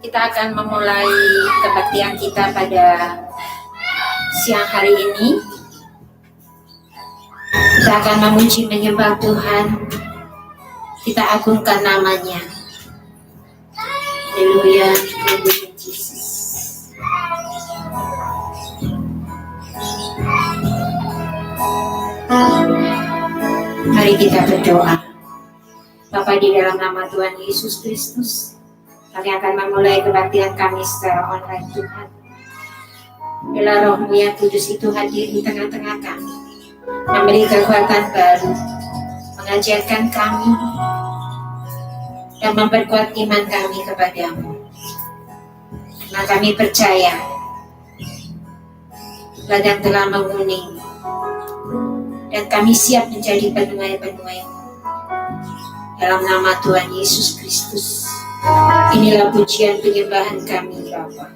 Kita akan memulai kebaktian kita pada siang hari ini. Kita akan memuji menyembah Tuhan. Kita agungkan namanya. Haleluya. Haleluya Yesus. Mari kita berdoa. Bapa, di dalam nama Tuhan Yesus Kristus, kami akan memulai kebaktian kami secara online Tuhan. Bila Roh-Mu yang kudus itu hadir di tengah-tengah kami, memberi kekuatan baru, mengajarkan kami, dan memperkuat iman kami kepadamu. Karena kami percaya, ladang telah menguning, dan kami siap menjadi penuai-penuai-Mu. Dalam nama Tuhan Yesus Kristus, inilah pujian penyembahan kami Bapa.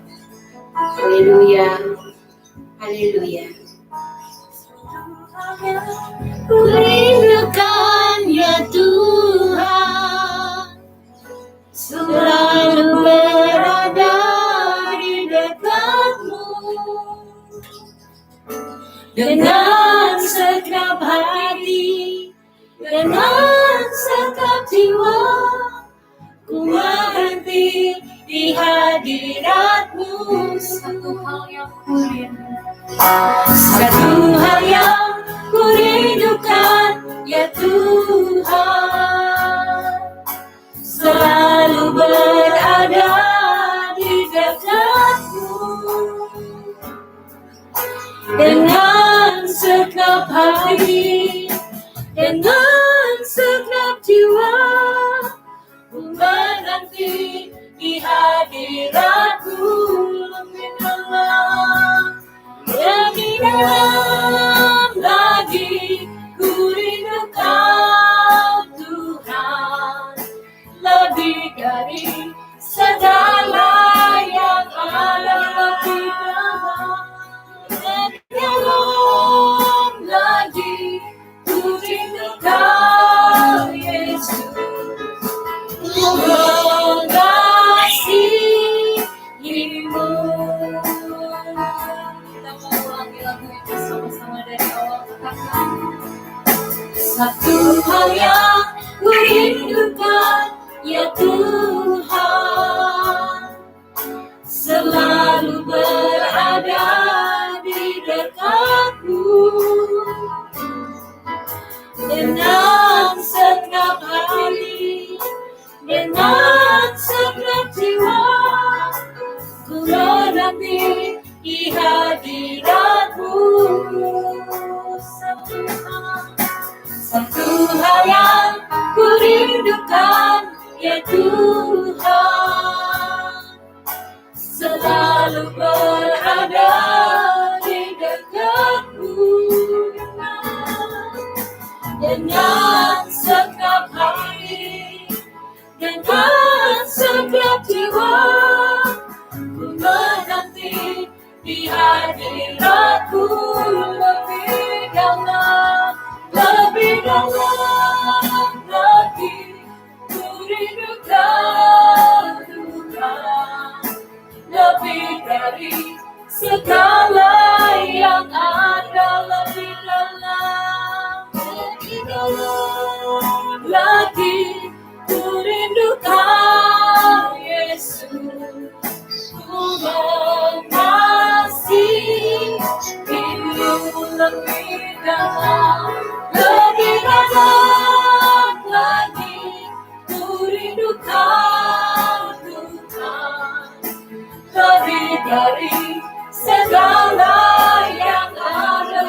Haleluya, haleluya. Ku rindukan ya Tuhan, selalu berada di dekat-Mu, dengan segenap hati, dengan segenap jiwa, ku berhenti di hadirat-Mu. Satu hal yang ku rindukan ya Tuhan, selalu berada di dekat-Mu, dengan segenap hati, dengan segenap jiwa, ku menanti di hadirat-Mu. Lebih dalam lagi ku rindu Kau Tuhan, lebih dari segala yang ada. Lebih dalam lagi ku rindu Kau Yesus, ku mengasihi-Mu. Kita mau ulangi lagu ini sama-sama dari awal katakan. Satu hal yang ku rindukan ya Tuhan, selalu berada di dekat-Mu, dengan segenap hati, dengan segenap jiwa, ku menanti di hadirat-Mu. Satu hal yang ku rindukan ya Tuhan, selalu berada di dekat-Mu, dengan segenap hati, dengan segenap jiwa, ku menanti di hadirat-Mu. Lebih dalam lagi ku rindu Kau Tuhan, lebih dari segala yang ada. Lebih dalam lagi ku rindu Kau Yesus, ku mengasihi-Mu. Lebih dalam lagi ku rindu Kau Tuhan, lebih dari segala yang ada.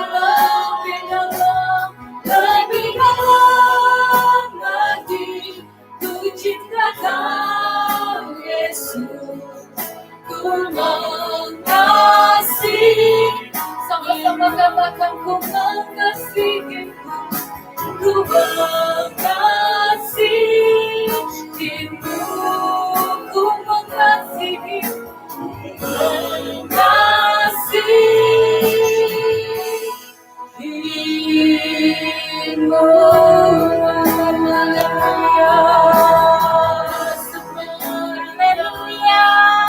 Lebih dalam lagi ku cinta Kau Yesus, ku mengasihi. Sama-sama katakan, ku mengasihi-Mu, ku mengasihi-Mu, ku mengasihi-Mu, mengasihi-Mu. Haleluya.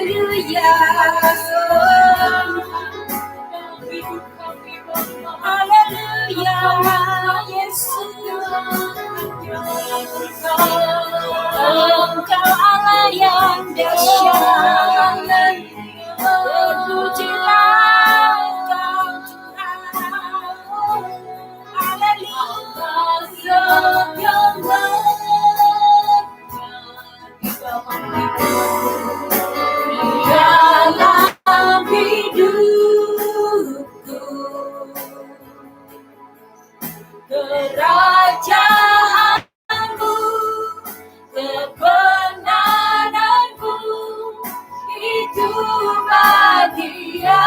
Haleluya. Haleluya, Yesus. Engkau Allah yang dahsyat. Terpujilah Engkau Tuhan. Dalam hidupku, kerajaanmu, kebenaranmu, itu bagianku.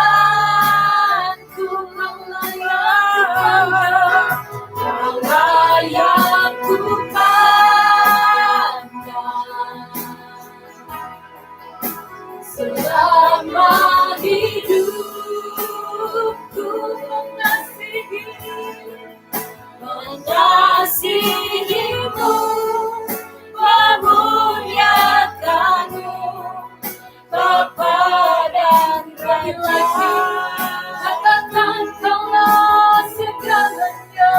Allah yang ku pandang selama hidupku, mengasihimu, memuliakanmu, Bapa dan Raja. Katakan Kaulah segalanya.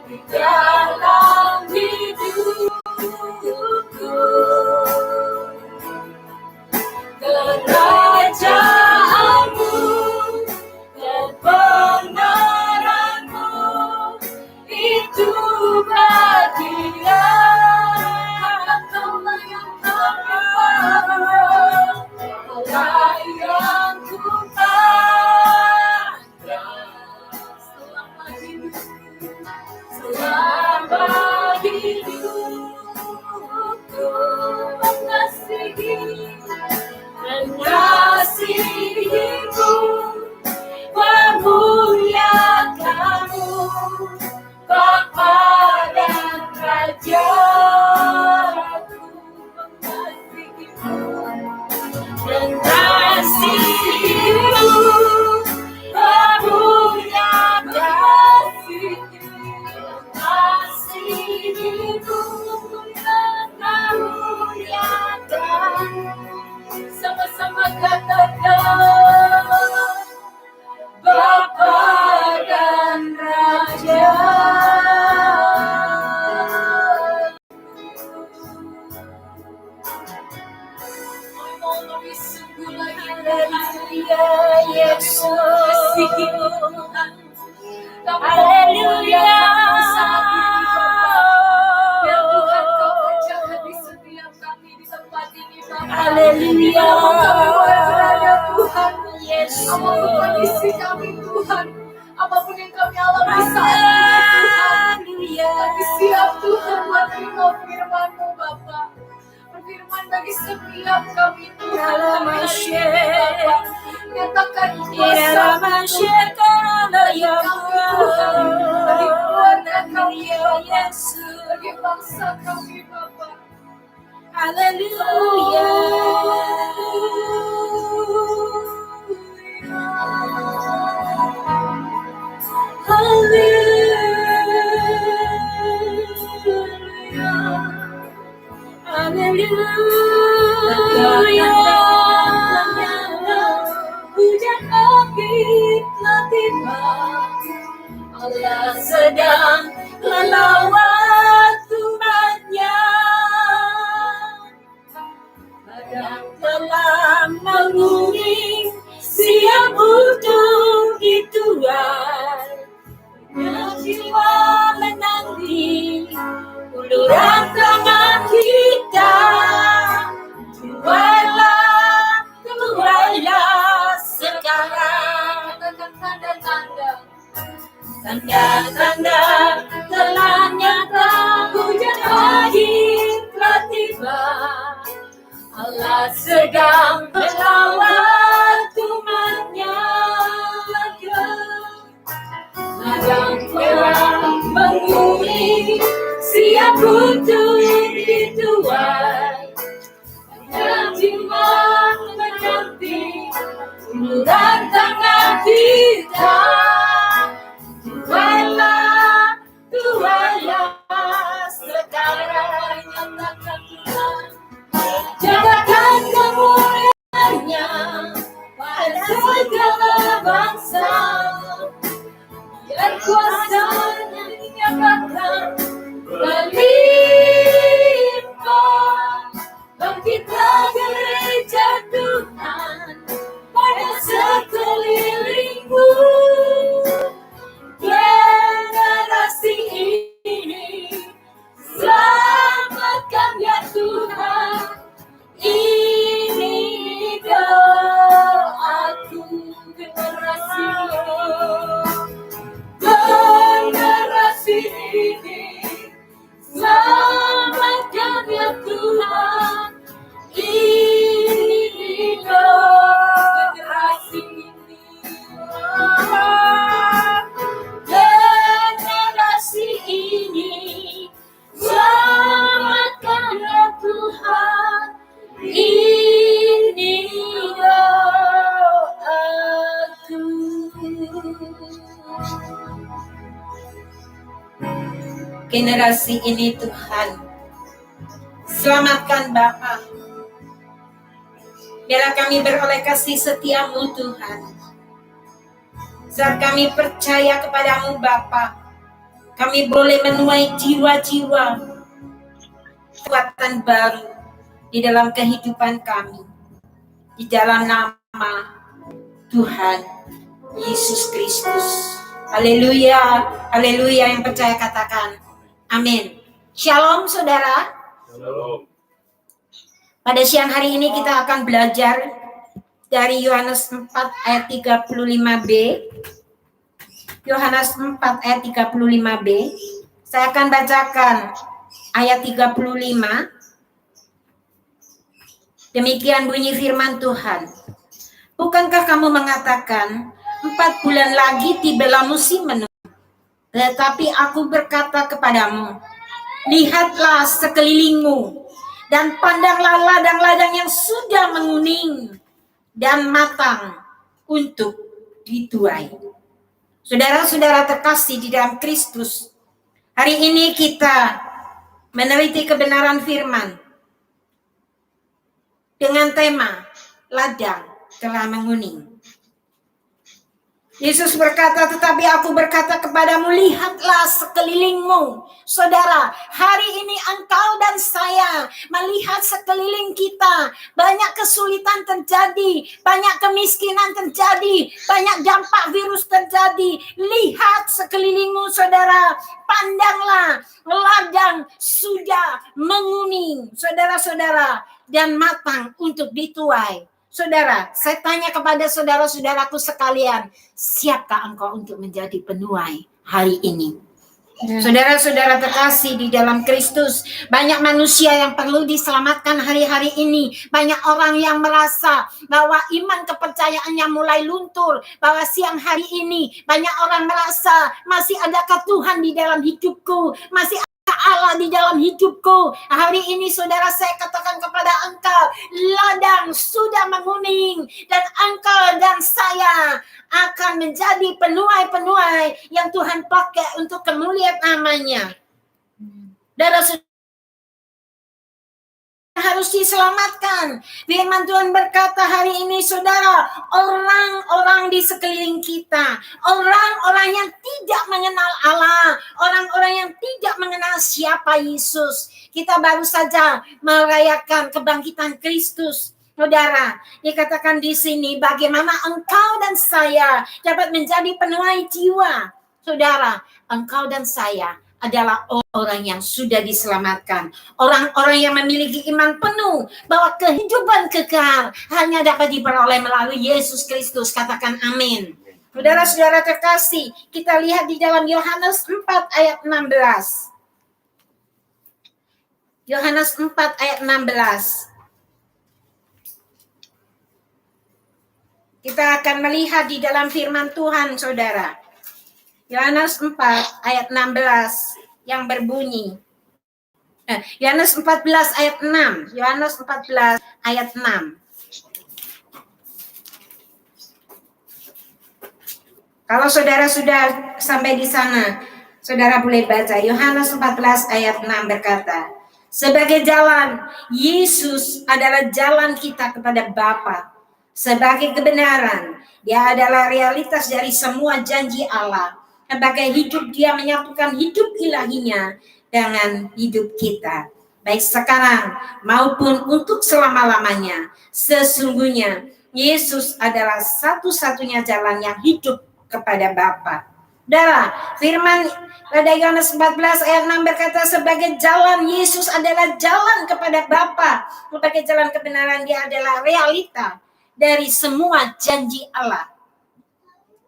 Di dalam hidupku, kerajaanmu, kebenaranmu, itu bagian. Kaulah yang terbaik, Kaulah yang ku pandang selama hidupku, mengasihimu, memuliakanmu, Bapa dan Raja. Mengasihimu, memuliakan. Sama-sama katakan Bapa dan Raja. Haleluya, Yesus. Haleluya. Haleluya, Tuhan Yesus. Apapun kondisi kami Tuhan, apapun yang kami alami saat ini Tuhan, kami siap Tuhan menerima firman-Mu Bapa. Berfirman bagi setiap kami Tuhan, nyatakan kuasa bagi kami Tuhan, bagi keluarga kami Yesus, bagi bangsa kami Bapa. Haleluya. Haleluya. Hujan api telah tiba, Allah sedang melawat umatnya. Padang telah menguning, siap untuk dituai. Jiwa menanti uluran tangan kita. Tuailah sekarang. Tanda-tanda telah nyata, hujan akhir telah tiba. Allah sedang melawat umatnya. Ladang perang menguning, siap untuk dituai. Dan jiwa menanti uluran tangan kita. Tuailah generasi ini Tuhan. Selamatkan Bapa. Biarlah kami beroleh kasih setia-Mu Tuhan. Saat kami percaya kepadamu Bapa, kami boleh menuai jiwa-jiwa kekuatan baru di dalam kehidupan kami. Di dalam nama Tuhan Yesus Kristus. Haleluya, haleluya. Yang percaya katakan amin. Shalom saudara. Shalom. Pada siang hari ini kita akan belajar dari Yohanes 4 ayat 35b. Yohanes 4 ayat 35b. Saya akan bacakan ayat 35. Demikian bunyi firman Tuhan. Bukankah kamu mengatakan 4 bulan lagi tibalah musim menanam? Tetapi aku berkata kepadamu, lihatlah sekelilingmu dan pandanglah ladang-ladang yang sudah menguning dan matang untuk dituai. Saudara-saudara terkasih di dalam Kristus, hari ini kita meneliti kebenaran firman dengan tema ladang telah menguning. Yesus berkata, tetapi aku berkata kepadamu, lihatlah sekelilingmu. Saudara, hari ini engkau dan saya melihat sekeliling kita. Banyak kesulitan terjadi, banyak kemiskinan terjadi, banyak dampak virus terjadi. Lihat sekelilingmu saudara, pandanglah ladang sudah menguning. Saudara-saudara, dan matang untuk dituai. Saudara, saya tanya kepada saudara-saudaraku sekalian, siapkah engkau untuk menjadi penuai hari ini? Saudara-saudara terkasih di dalam Kristus, banyak manusia yang perlu diselamatkan hari-hari ini. Banyak orang yang merasa bahwa iman kepercayaannya mulai luntur, bahwa siang hari ini banyak orang merasa masih adakah Tuhan di dalam hidupku, masih Allah di dalam hidupku. Hari ini saudara, saya katakan kepada engkau, ladang sudah menguning dan engkau dan saya akan menjadi penuai-penuai yang Tuhan pakai untuk kemuliaan namanya. Saudara harus diselamatkan. Firman Tuhan berkata hari ini saudara, orang-orang di sekeliling kita, orang-orang yang tidak mengenal Allah, orang-orang yang tidak mengenal siapa Yesus. Kita baru saja merayakan kebangkitan Kristus. Saudara, dikatakan di sini bagaimana engkau dan saya dapat menjadi penuai jiwa. Saudara, engkau dan saya adalah orang yang sudah diselamatkan. Orang-orang yang memiliki iman penuh bahwa kehidupan kekal hanya dapat diperoleh melalui Yesus Kristus. Katakan amin. Saudara-saudara terkasih, kita lihat di dalam Yohanes 4 ayat 16. Yohanes 4 ayat 16. Kita akan melihat di dalam firman Tuhan, saudara. Yohanes 4 ayat 16 yang berbunyi. Yohanes 14 ayat 6. Yohanes 14 ayat 6. Kalau saudara sudah sampai di sana, saudara boleh baca. Yohanes 14 ayat 6 berkata, sebagai jalan, Yesus adalah jalan kita kepada Bapa. Sebagai kebenaran, Dia adalah realitas dari semua janji Allah. Sebagai hidup, Dia menyatukan hidup ilahinya dengan hidup kita. Baik sekarang maupun untuk selama-lamanya. Sesungguhnya Yesus adalah satu-satunya jalan yang hidup kepada Bapa. Saudara, firman pada Yohanes 14 ayat 6 berkata, sebagai jalan, Yesus adalah jalan kepada Bapa. Sebagai jalan kebenaran, Dia adalah realita dari semua janji Allah.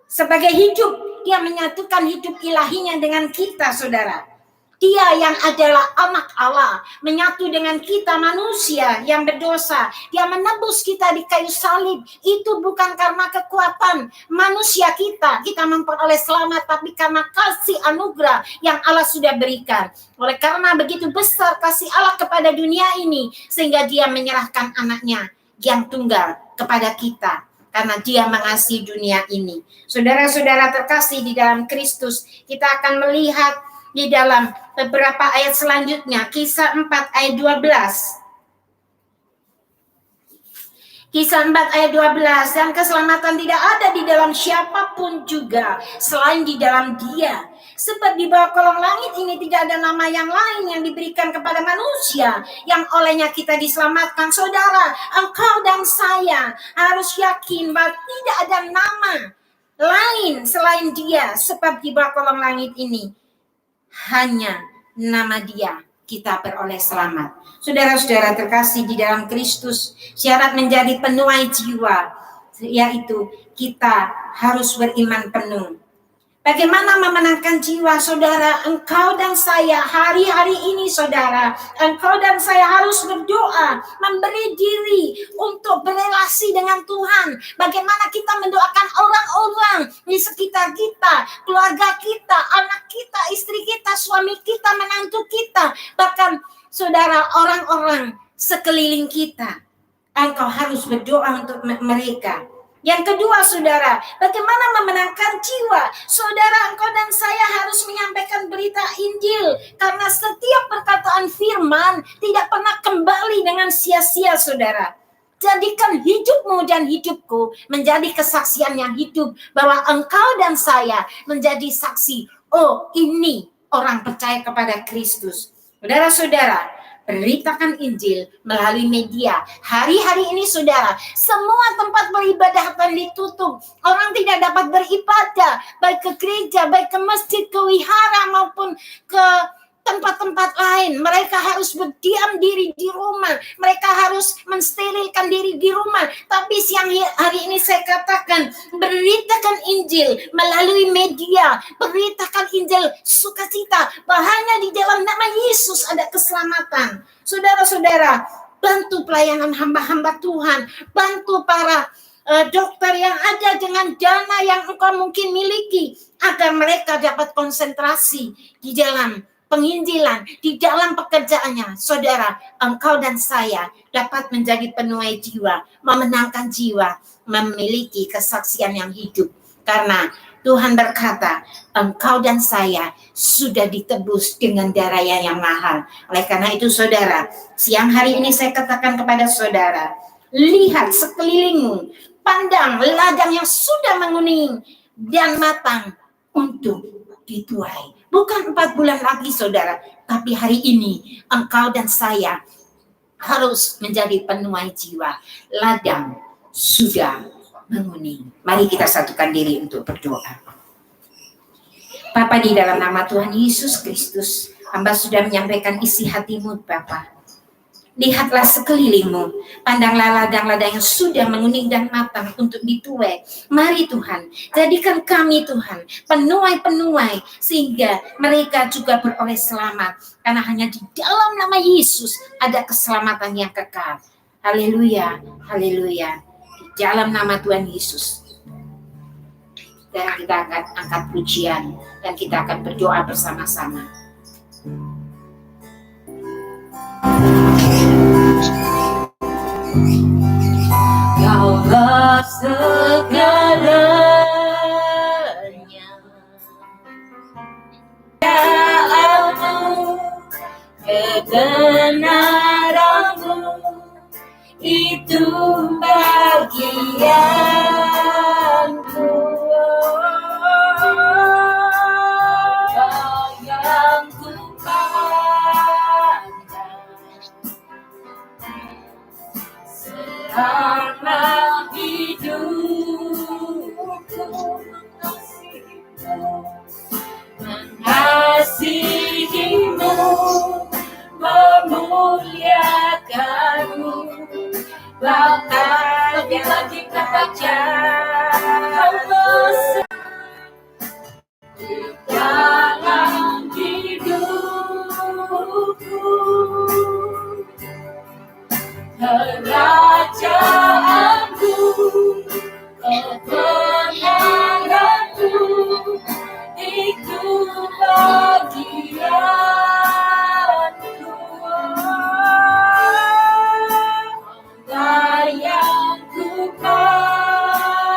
Sebagai hidup, Dia menyatukan hidup ilahinya dengan kita, saudara. Dia yang adalah anak Allah, menyatu dengan kita manusia yang berdosa. Dia menebus kita di kayu salib. Itu bukan karena kekuatan manusia kita memperoleh selamat, tapi karena kasih anugerah yang Allah sudah berikan. Oleh karena begitu besar kasih Allah kepada dunia ini, sehingga Dia menyerahkan anaknya yang tunggal kepada kita. Karena Dia mengasihi dunia ini. Saudara-saudara terkasih di dalam Kristus, kita akan melihat di dalam beberapa ayat selanjutnya, Kisah 4 ayat 12. Kisah 4 ayat 12, dan keselamatan tidak ada di dalam siapapun juga selain di dalam Dia. Sebab di bawah kolong langit ini tidak ada nama yang lain yang diberikan kepada manusia yang olehnya kita diselamatkan. Saudara, engkau dan saya harus yakin bahwa tidak ada nama lain selain Dia. Sebab di bawah kolong langit ini hanya nama Dia kita beroleh selamat. Saudara-saudara terkasih di dalam Kristus, syarat menjadi penuai jiwa yaitu kita harus beriman penuh. Bagaimana memenangkan jiwa, saudara? Engkau dan saya hari-hari ini, saudara, engkau dan saya harus berdoa, memberi diri untuk berelasi dengan Tuhan. Bagaimana kita mendoakan orang-orang di sekitar kita, keluarga kita, anak kita, istri kita, suami kita, menantu kita, bahkan saudara, orang-orang sekeliling kita. Engkau harus berdoa untuk mereka. Yang kedua, saudara, bagaimana memenangkan jiwa? Saudara, engkau dan saya harus menyampaikan berita Injil, karena setiap perkataan firman tidak pernah kembali dengan sia-sia, saudara. Jadikan hidupmu dan hidupku menjadi kesaksian yang hidup, bahwa engkau dan saya menjadi saksi. Oh, ini orang percaya kepada Kristus. Saudara-saudara, beritakan Injil melalui media. Hari-hari ini, saudara, semua tempat beribadah akan ditutup. Orang tidak dapat beribadah, baik ke gereja, baik ke masjid, ke wihara, maupun ke tempat-tempat lain. Mereka harus berdiam diri di rumah. Mereka harus mensterilkan diri di rumah. Tapi siang hari ini saya katakan, beritakan Injil melalui media. Beritakan Injil sukacita. Bahanya di dalam nama Yesus ada keselamatan. Saudara-saudara, bantu pelayanan hamba-hamba Tuhan. Bantu para dokter yang ada dengan dana yang engkau mungkin miliki, agar mereka dapat konsentrasi di dalam penginjilan, di dalam pekerjaannya. Saudara, engkau dan saya dapat menjadi penuai jiwa, memenangkan jiwa, memiliki kesaksian yang hidup. Karena Tuhan berkata, engkau dan saya sudah ditebus dengan darah yang mahal. Oleh karena itu, saudara, siang hari ini saya katakan kepada saudara, lihat sekelilingmu, pandang ladang yang sudah menguning dan matang untuk dituai. Bukan 4 bulan lagi, saudara, tapi hari ini engkau dan saya harus menjadi penuai jiwa. Ladang sudah menguning. Mari kita satukan diri untuk berdoa. Bapa, di dalam nama Tuhan Yesus Kristus, hamba sudah menyampaikan isi hatimu, Bapa. Lihatlah sekelilingmu, pandanglah ladang-ladang yang sudah menguning dan matang untuk dituai. Mari Tuhan, jadikan kami Tuhan penuai-penuai, sehingga mereka juga beroleh selamat. Karena hanya di dalam nama Yesus ada keselamatan yang kekal. Haleluya, haleluya. Di dalam nama Tuhan Yesus. Dan kita akan angkat pujian dan kita akan berdoa bersama-sama. Kaulah segalanya, kebenaranmu, kebenaranmu itu bagianku. Yang ku pandang selama hidupku, mengasihimu, memuliakanmu, bahagia di kerajaan dalam hidupku. Kerajaanku, kebenaranku, itu bagianku. Allah yang ku pandang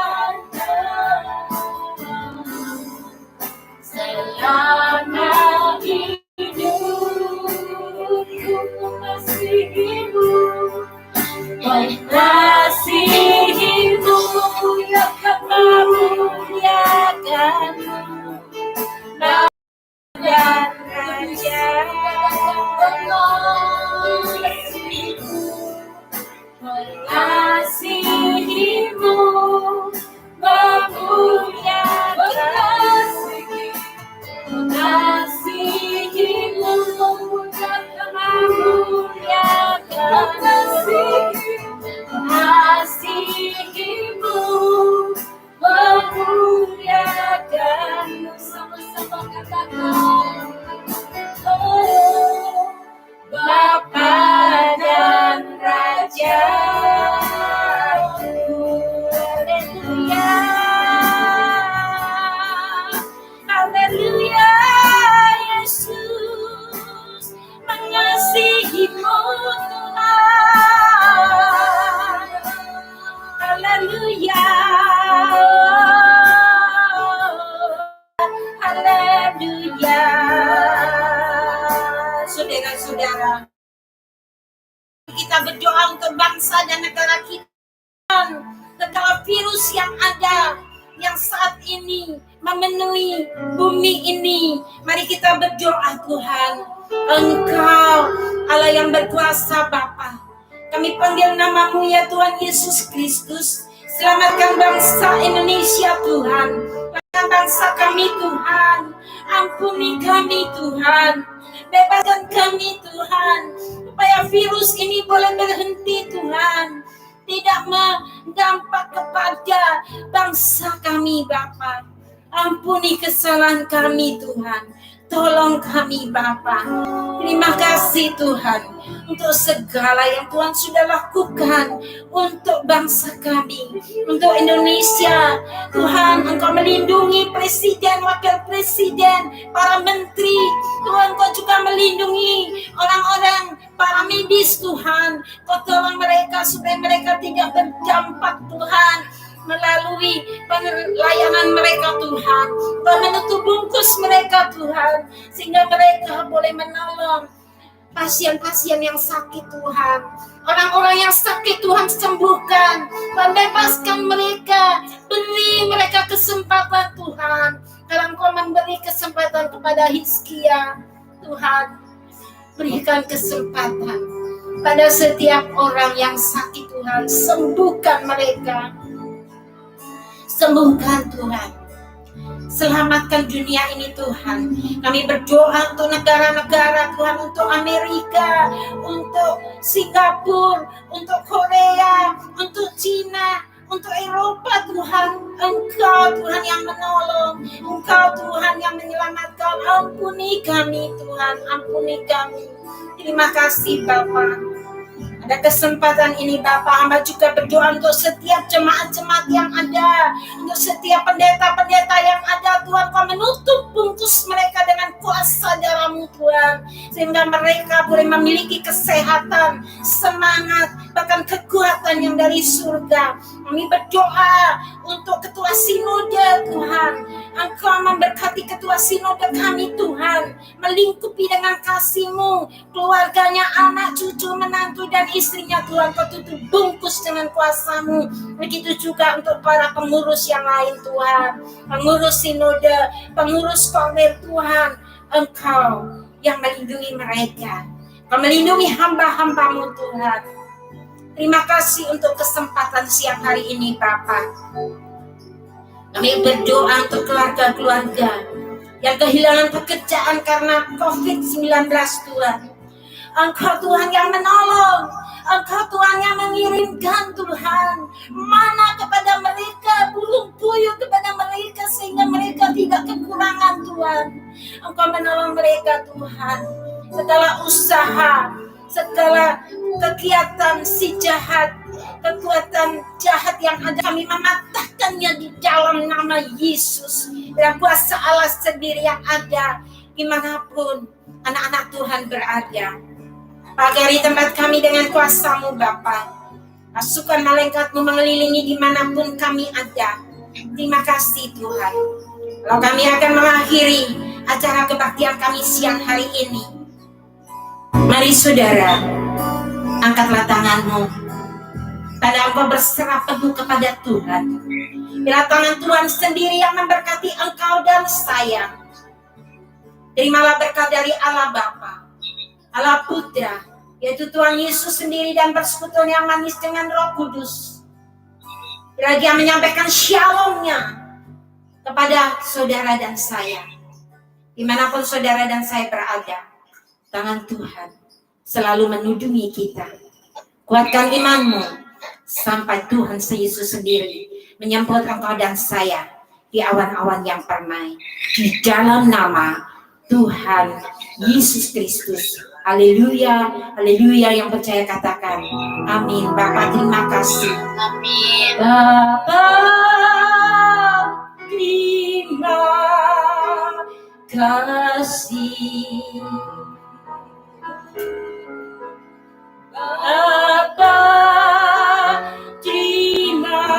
raja. Mengasihimu, memuliakan, mengasihimu, mengasihimu, memuliakan. Sama-sama katakan, oh, Bapa dan Raja. Haleluya, haleluya, Yesus mengasihimu Tuhan. Haleluya, haleluya. Saudara-saudara, kita berdoa untuk bangsa dan negara kita, segala virus yang ada, yang saat ini memenuhi bumi ini. Mari kita berdoa, Tuhan, Engkau Allah yang berkuasa Bapa. Kami panggil namamu ya Tuhan Yesus Kristus. Selamatkan bangsa Indonesia Tuhan. Selamatkan bangsa kami Tuhan. Ampuni kami Tuhan. Bebaskan kami Tuhan, supaya virus ini boleh berhenti Tuhan, tidak berdampak kepada bangsa kami Bapa. Ampuni kesalahan kami Tuhan, tolong kami Bapa. Terima kasih Tuhan untuk segala yang Tuhan sudah lakukan untuk bangsa kami, untuk Indonesia. Tuhan, Engkau melindungi presiden, wakil presiden, para menteri. Tuhan, Kau juga melindungi orang-orang, para medis Tuhan. Kau tolong mereka supaya mereka tidak berdampak Tuhan, melalui pelayanan mereka Tuhan. Kau menutup bungkus mereka Tuhan, sehingga mereka boleh menolong pasien-pasien yang sakit Tuhan. Orang-orang yang sakit Tuhan sembuhkan, bebaskan mereka, beri mereka kesempatan Tuhan. Kalau Engkau memberi kesempatan kepada Hizkia Tuhan, berikan kesempatan pada setiap orang yang sakit Tuhan, sembuhkan mereka. Sembuhkan Tuhan. Selamatkan dunia ini Tuhan. Kami berdoa untuk negara-negara Tuhan, untuk Amerika, untuk Singapura, untuk Korea, untuk Cina, untuk Eropa Tuhan. Engkau Tuhan yang menolong, Engkau Tuhan yang menyelamatkan. Ampuni kami Tuhan, ampuni kami. Terima kasih Bapa. Pada kesempatan ini Bapak, hamba juga berdoa untuk setiap jemaat-jemaat yang ada, untuk setiap pendeta-pendeta yang ada Tuhan. Kau menutup bungkus mereka dengan kuasa darah-Mu Tuhan, sehingga mereka boleh memiliki kesehatan, semangat, bahkan kekuatan yang dari surga. Kami berdoa untuk ketua sinode Tuhan. Engkau memberkati ketua sinode kami Tuhan, melingkupi dengan kasih-Mu keluarganya, anak, cucu, menantu, dan istrinya Tuhan. Kau tutup bungkus dengan kuasa-Mu. Begitu juga untuk para pengurus yang lain Tuhan, pengurus sinode, pengurus korwil Tuhan. Engkau yang melindungi mereka, Kau melindungi hamba-hamba-Mu Tuhan. Terima kasih untuk kesempatan siang hari ini Bapak. Kami berdoa untuk keluarga-keluarga yang kehilangan pekerjaan karena COVID-19 Tuhan. Engkau Tuhan yang menolong, Engkau Tuhan yang mengirimkan Tuhan mana kepada mereka, burung puyuh kepada mereka, sehingga mereka tidak kekurangan Tuhan. Engkau menolong mereka Tuhan. Segala usaha, segala kegiatan si jahat, kekuatan jahat yang ada, kami mematahkannya di dalam nama Yesus. Dan kuasa Allah sendiri yang ada dimanapun anak-anak Tuhan berada. Pagari tempat kami dengan kuasa-Mu Bapa. Pasukan malaikat-Mu mengelilingi dimanapun kami ada. Terima kasih Tuhan. Kalau kami akan mengakhiri acara kebaktian kami siang hari ini, mari saudara, angkatlah tanganmu. Pada engkau berserah penuh kepada Tuhan. Bila tangan Tuhan sendiri yang memberkati engkau dan saya. Terimalah berkat dari Allah Bapa, Allah Putra, yaitu Tuhan Yesus sendiri, dan persekutuan yang manis dengan Roh Kudus. Bila Dia menyampaikan shalom-Nya kepada saudara dan saya, dimanapun saudara dan saya berada, tangan Tuhan selalu menudungi kita. Kuatkan imanmu sampai Tuhan Yesus sendiri menyambut engkau dan saya di awan-awan yang permai. Di dalam nama Tuhan Yesus Kristus. Haleluya, haleluya. Yang percaya katakan amin. Bapa, terima kasih. Amin. Bapa, terima kasih. Bapa, terima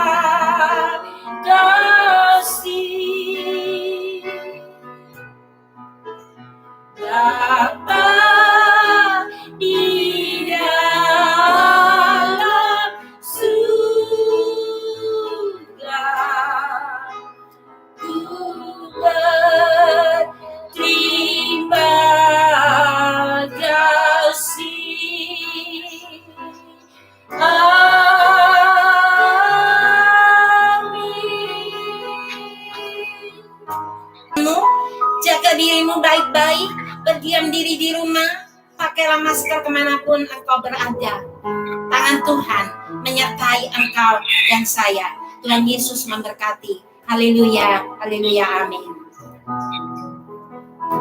kasih. Bapa di dalam surga, ku berterima kasih. Jaga dirimu baik-baik, berdiam diri di rumah, pakailah masker kemanapun engkau berada. Tangan Tuhan menyertai engkau dan saya. Tuhan Yesus memberkati. Haleluya, haleluya, amin.